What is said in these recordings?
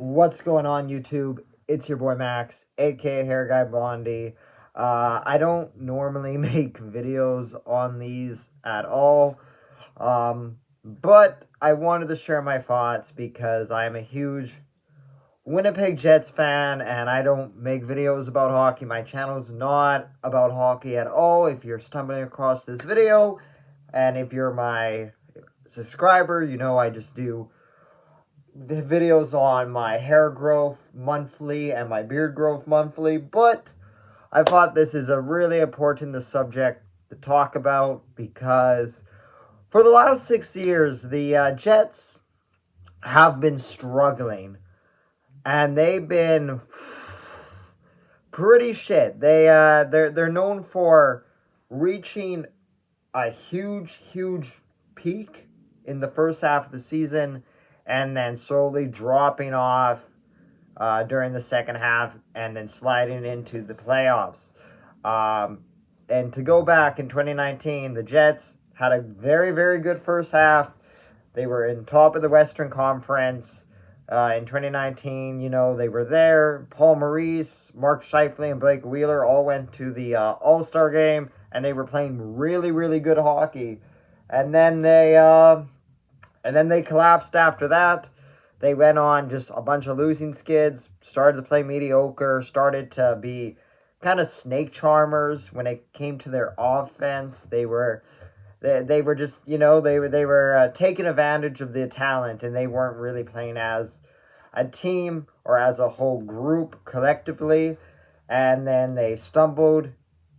What's going on, YouTube? It's your boy Max, aka Hair Guy Blondie. I don't normally make videos on these at all, but I wanted to share my thoughts because I'm a huge Winnipeg Jets fan and I don't make videos about hockey. My channel's not about hockey at all. If you're stumbling across this video and if you're my subscriber, you know I just do the videos on my hair growth monthly and my beard growth monthly, but I thought this is a really important subject to talk about because for the last 6 years, the Jets have been struggling and they've been pretty shit. They're known for reaching a huge peak in the first half of the season and then slowly dropping off during the second half and then sliding into the playoffs. And to go back in 2019, the Jets had a very good first half. They were in top of the Western Conference. In 2019, they were there. Paul Maurice, Mark Scheifele, and Blake Wheeler all went to the All-Star game, and they were playing really good hockey. And then they collapsed after that. They went on just a bunch of losing skids, started to play mediocre, started to be kind of snake charmers when it came to their offense. They were just, they were taking advantage of the talent, and they weren't really playing as a team or as a whole group collectively. And then they stumbled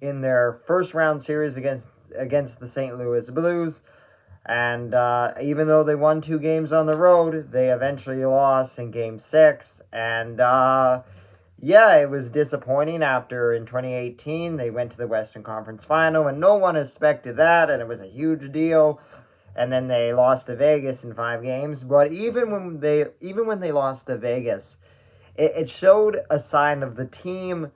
in their first round series against the St. Louis Blues. And even though they won 2 games on the road, they eventually lost in Game 6. And it was disappointing after in 2018 they went to the Western Conference Final, and no one expected that, and it was a huge deal. And then they lost to Vegas in 5 games. But even when they lost to Vegas, it showed a sign of the team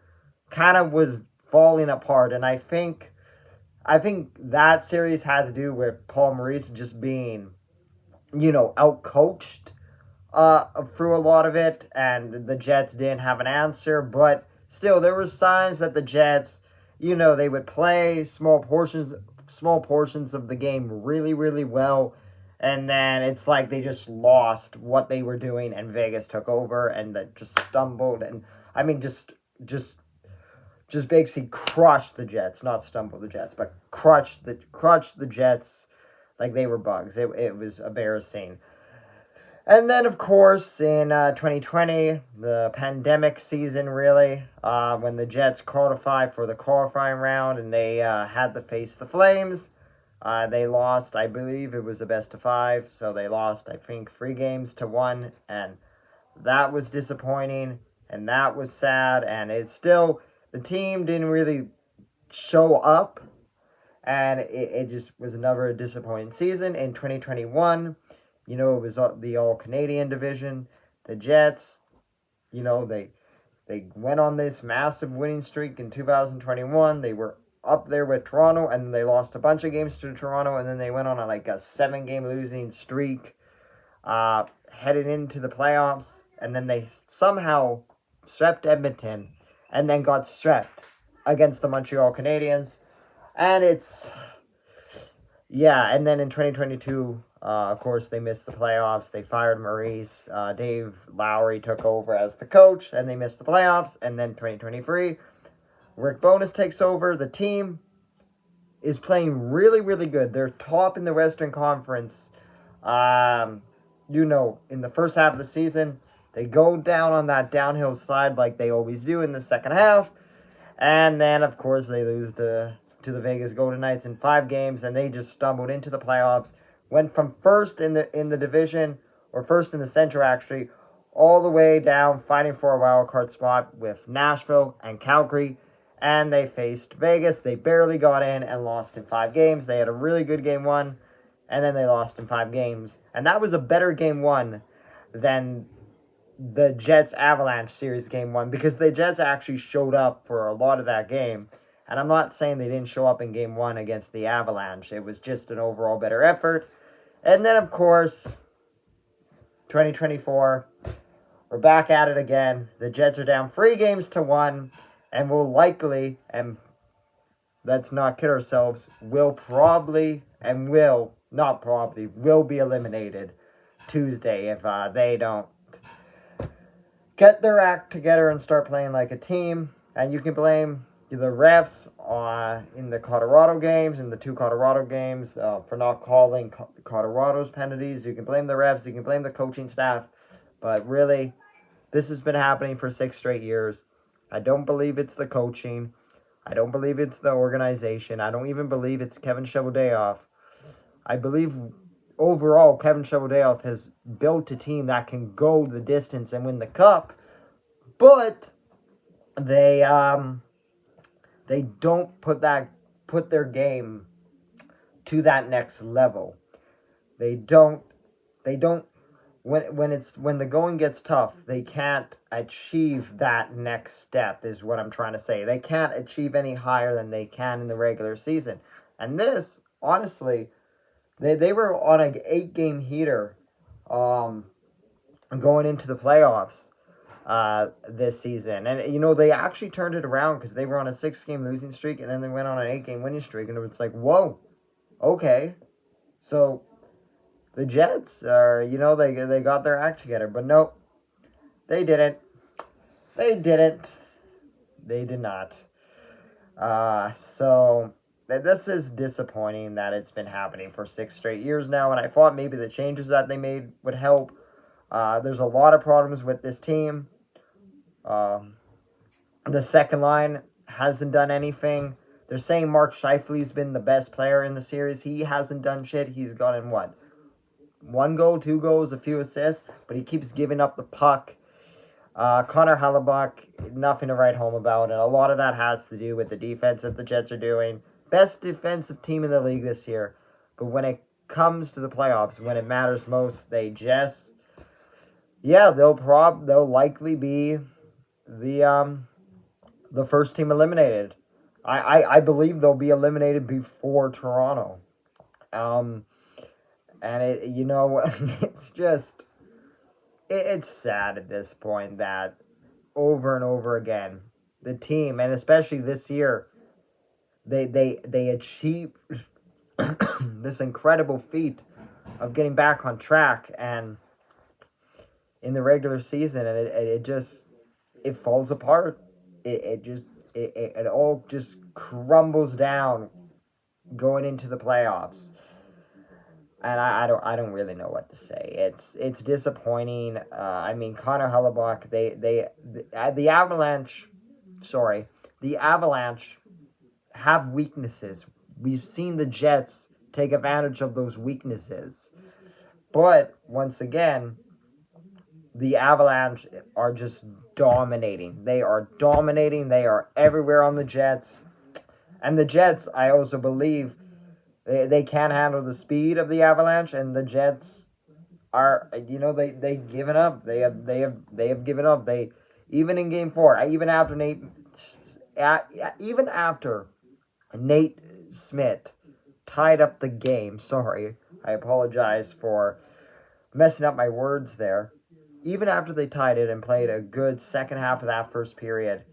kind of was falling apart. And I think that series had to do with Paul Maurice just being, outcoached through a lot of it, and the Jets didn't have an answer. But still, there were signs that the Jets, they would play small portions of the game really well, and then it's like they just lost what they were doing, and Vegas took over, and that just stumbled, and I mean just basically crushed the Jets, not stumble the Jets, but crushed the Jets like they were bugs. It was embarrassing. And then, of course, in 2020, the pandemic season, really, when the Jets qualified for the qualifying round and they had to face the Flames, they lost, I believe it was a best of 5, so they lost, I think, 3 games to 1, and that was disappointing, and that was sad, and it's still... The team didn't really show up, and it just was another disappointing season. In 2021, it was the All-Canadian division. The Jets, they went on this massive winning streak in 2021. They were up there with Toronto, and they lost a bunch of games to Toronto, and then they went on a 7-game losing streak headed into the playoffs, and then they somehow swept Edmonton and then got swept against the Montreal Canadiens. And and then in 2022, of course, they missed the playoffs. They fired Maurice. Dave Lowry took over as the coach, and they missed the playoffs. And then 2023, Rick Bowness takes over. The team is playing really good. They're top in the Western Conference. In the first half of the season, they go down on that downhill slide like they always do in the second half. And then, of course, they lose to the Vegas Golden Knights in 5 games, and they just stumbled into the playoffs. Went from first in the division, or first in the Central, actually, all the way down, fighting for a wild card spot with Nashville and Calgary. And they faced Vegas. They barely got in and lost in 5 games. They had a really good Game 1, and then they lost in 5 games. And that was a better Game 1 than the Jets Avalanche series Game 1, because the Jets actually showed up for a lot of that game. And I'm not saying they didn't show up in Game 1 against the Avalanche. It was just an overall better effort. And then, of course, 2024, we're back at it again. The Jets are down 3-1 and will likely, and let's not kid ourselves, will be eliminated Tuesday if they don't get their act together and start playing like a team. And you can blame the refs in the Colorado games, in the 2 Colorado games, for not calling Colorado's penalties. You can blame the refs, you can blame the coaching staff. But really, this has been happening for 6 straight years. I don't believe it's the coaching. I don't believe it's the organization. I don't even believe it's Kevin Cheveldayoff. I believe overall Kevin Cheveldayoff has built a team that can go the distance and win the cup, but they don't put their game to that next level. They don't when the going gets tough, they can't achieve that next step, is what I'm trying to say. They can't achieve any higher than they can in the regular season. And this, honestly, they were on an 8-game heater going into the playoffs this season. And, they actually turned it around because they were on a 6-game losing streak, and then they went on an 8-game winning streak, and it was like, whoa, okay. So the Jets are, they got their act together. But nope, they didn't. They did not. So this is disappointing that it's been happening for 6 straight years now, and I thought maybe the changes that they made would help. There's a lot of problems with this team. The second line hasn't done anything. They're saying Mark Scheifele's been the best player in the series. He hasn't done shit. He's gotten, 1 goal, 2 goals, a few assists, but he keeps giving up the puck. Connor Hellebuyck, nothing to write home about, and a lot of that has to do with the defense that the Jets are doing. Best defensive team in the league this year, but when it comes to the playoffs, when it matters most, they just, they'll likely be the first team eliminated. I believe they'll be eliminated before Toronto. And it's just, it's sad at this point that over and over again, the team, and especially this year, they achieve this incredible feat of getting back on track and in the regular season, and it falls apart. It all just crumbles down going into the playoffs. And I don't really know what to say. It's disappointing. Connor Hellebuyck, the Avalanche have weaknesses. We've seen the Jets take advantage of those weaknesses. But once again, the Avalanche are just dominating. They are dominating. They are everywhere on the Jets. And the Jets, I also believe, they can't handle the speed of the Avalanche, and the Jets are, they've given up. They have given up. They, even in Game 4, even after Nate Smith tied up the game. Sorry, I apologize for messing up my words there. Even after they tied it and played a good second half of that first period,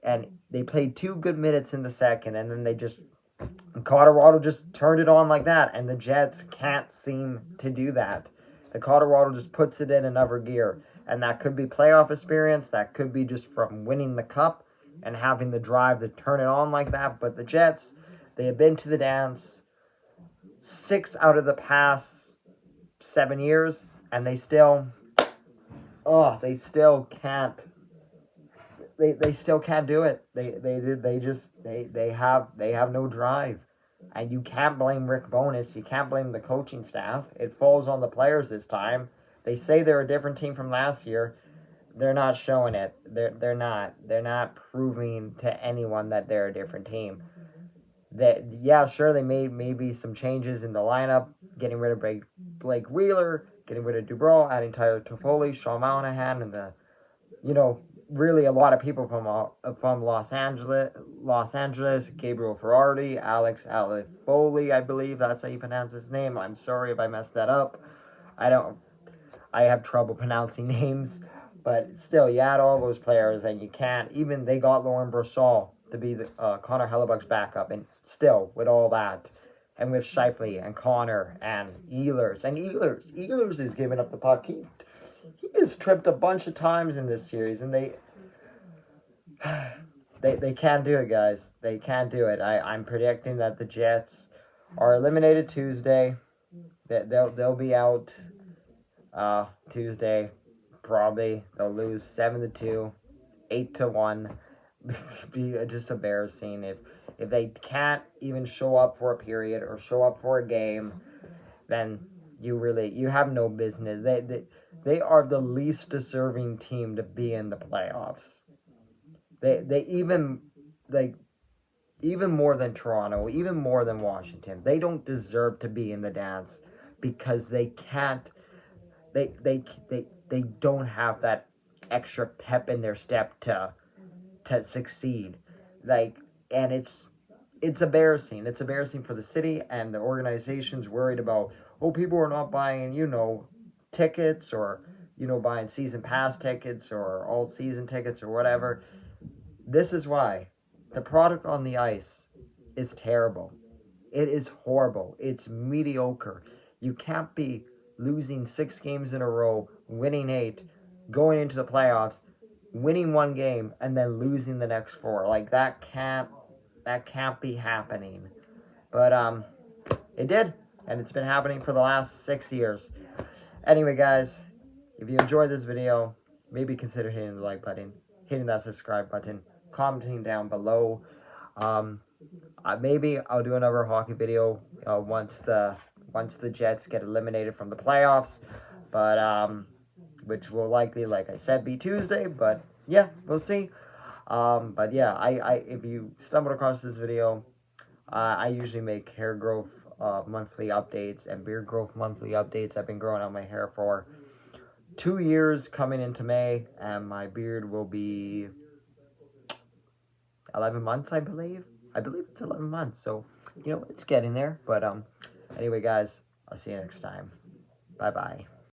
and they played 2 good minutes in the second, and then Colorado just turned it on like that, and the Jets can't seem to do that. The Colorado just puts it in another gear, and that could be playoff experience, that could be just from winning the cup and having the drive to turn it on like that. But the Jets, they have been to the dance 6 out of the past 7 years, and they still can't. They still can't do it. They have no drive, and you can't blame Rick Bowness. You can't blame the coaching staff. It falls on the players this time. They say they're a different team from last year. They're not showing it. They're not proving to anyone that they're a different team. They made maybe some changes in the lineup, getting rid of Blake Wheeler, getting rid of Dubrow, adding Tyler Toffoli, Sean Monahan, and really a lot of people from Los Angeles, Gabriel Ferrari, Alex Foley, I believe that's how you pronounce his name. I'm sorry if I messed that up. I have trouble pronouncing names, But still, you add all those players, and you can't. Even they got Lauren Brossoit to be the Connor Hellebuck's backup, and still with all that, and with Shifley and Connor and Ehlers is giving up the puck. He is tripped a bunch of times in this series, and they can't do it, guys. They can't do it. I'm predicting that the Jets are eliminated Tuesday. They'll be out Tuesday. Probably they'll lose 7-2, 8-1. Be just embarrassing if they can't even show up for a period or show up for a game. Then you have no business. They are the least deserving team to be in the playoffs. They even more than Toronto, even more than Washington. They don't deserve to be in the dance because they can't. They don't have that extra pep in their step to succeed. And it's embarrassing. It's embarrassing for the city, and the organization's worried about, people are not buying, tickets, or, buying season pass tickets or all season tickets or whatever. This is why the product on the ice is terrible. It is horrible. It's mediocre. You can't be losing 6 games in a row, winning 8, going into the playoffs, winning 1 game, and then losing the next 4. That can't be happening. But it did, and it's been happening for the last 6 years. Anyway, guys, if you enjoyed this video, maybe consider hitting the like button, hitting that subscribe button, commenting down below. Maybe I'll do another hockey video once the Jets get eliminated from the playoffs, but which will likely, like I said, be Tuesday. But yeah, we'll see. But yeah, if you stumbled across this video, I usually make hair growth monthly updates and beard growth monthly updates. I've been growing out my hair for 2 years coming into May, and my beard will be 11 months, I believe. I believe it's 11 months, so, it's getting there. But anyway, guys, I'll see you next time. Bye-bye.